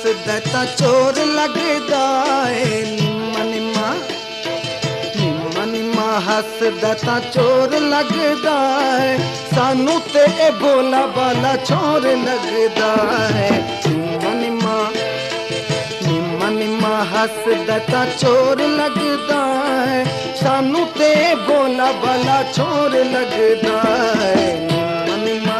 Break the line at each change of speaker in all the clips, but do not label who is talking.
हसदा तां चोर लगदा है। निम्मा निम्मा निम्मा निम्मा हसदा तां चोर लगदा है, सानू ते ए भोला बाला चोर लगदा है। निम्मा निम्मा निम्मा निम्मा हसदा तां चोर लगदा है, सानू ते भोला बाला चोर लगदा है। निम्मा निम्मा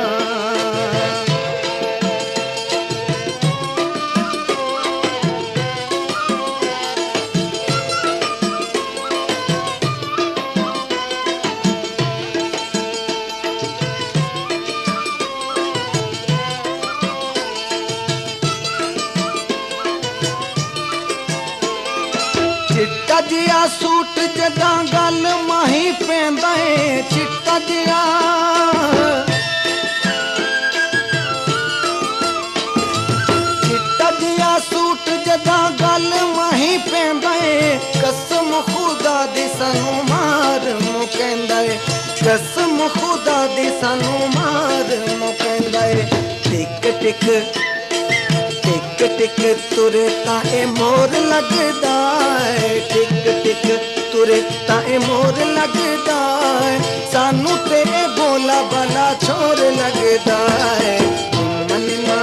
चिट्टा जिया सूट जदा गल माही पैंदा है। चिट्टा जिया चिट्टा जिया सूट जदा गल माही पैंदा है, कसम खुदा दी सानू मार मुकैंदा है। कसम खुदा दी सानू मार मुकैंदा है। टिक टिक टिक टिक तुरे तां ए मोर लगदा है। टिक टिक तुरे तां ए मोर लगदा है, सानू ते भोला बाला चोर लगदा है। निम्मा निम्मा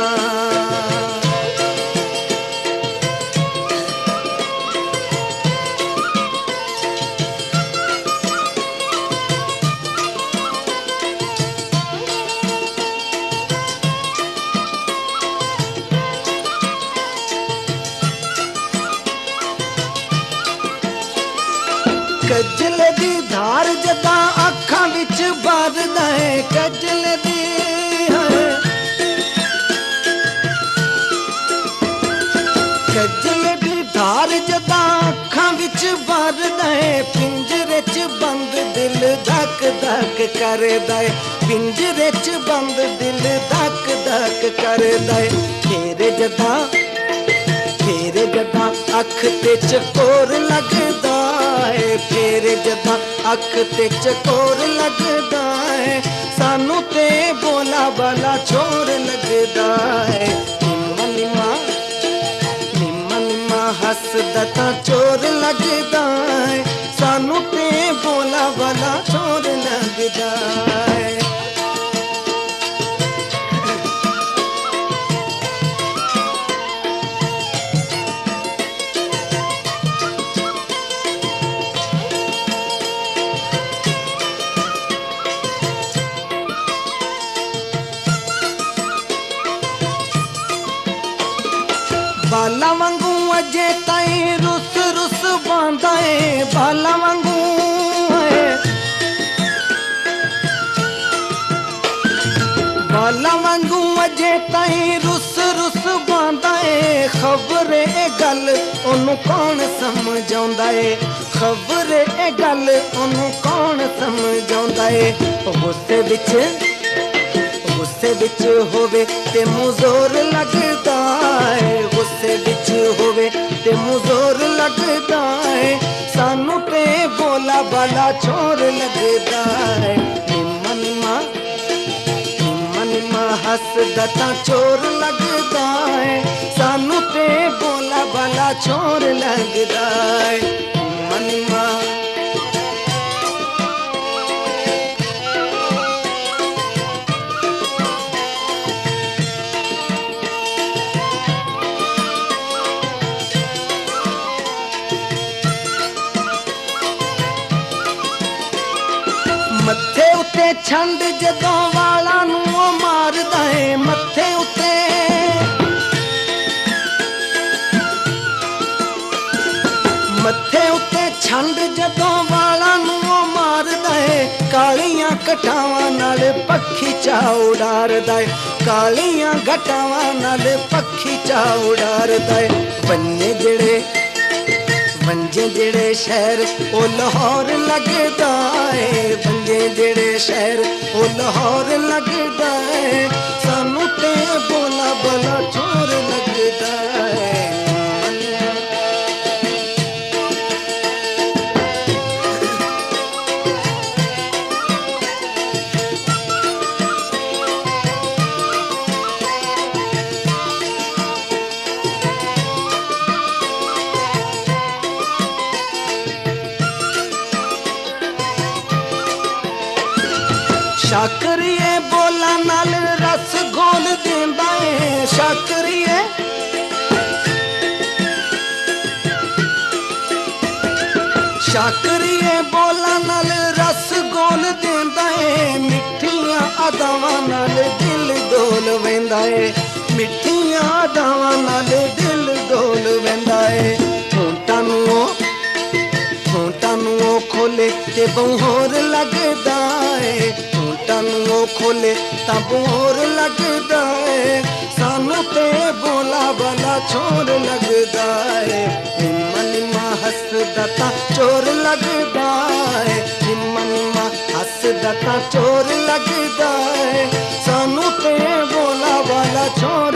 कजल दी धार जदा अखां विच भरदा है। कजल दी कजल दी धार जदा अखां विच भरदा है, पिंजरे च बंद दिल धक धक करदा है। पिंजरे च बंद दिल धक धक करदा है। फेरे जदा अख ते चकोर लगदा है। फेरे जदा अख ते चकोर लगदा है, सानू ते भोला बाला चोर लगदा है। निम्मा निम्मा निम्मा निम्मा हसदा तां चोर लगदा है, सानू ते भोला बाला चोर लगदा है। बाला वांगू अजे ताई रुस रुस बांदा है। बाला वांगू बाला वांगू अजे ताई रुस रुस बांदा है। खबर ए गल ओनू कौन समझाउंदा है। खबर ए गल ओनू कौन समझाउंदा है। गुस्से विच होवे ते मुझोर लगदा है। गुस्से विच होवे ते मुझोर लगदा है, सानू ते भोला बाला चोर लगदा है। निम्मा निम्मा निम्मा निम्मा हसदा तां चोर लगदा है, सानू ते भोला बाला चोर लगदा है। निम्मा निम्मा मत्थे उत्ते छंड जदों वाला नू मारदा है। मत्थे उत्ते मत्थे उत्ते छंड जदों वाला नू मारदा है। कालियां कटावां नाल पक्षी चा उड़ारदा है। कालियां घटावां नाल पक्षी चा उड़ारदा है। वंजे जेड़े शहर ओ लाहौर लगदा है। वंजे जेड़े शहर ओ लाहौर लगदा है, सानू ते भोला बाला चोर लगदा है। शाकरिए बोला नाल रस घोल देंदा है शाकरिए शाकरिए बोला नाल रस घोल देंदा है मिठियां अदावां नाल दिल डोल वेंदा है मिठियां अदावां नाल दिल डोल वेंदा है होंटां नूं खोले ते बहोर लगदा है होंटां नूं खोले तां बहोर लगदा है सानू ते बोला वाला छोर लगदा है निम्मा निम्मा हसदा तां चोर लगदा है निम्मा निम्मा हसदा तां चोर लगदा है सानू ते बोला वाला छोर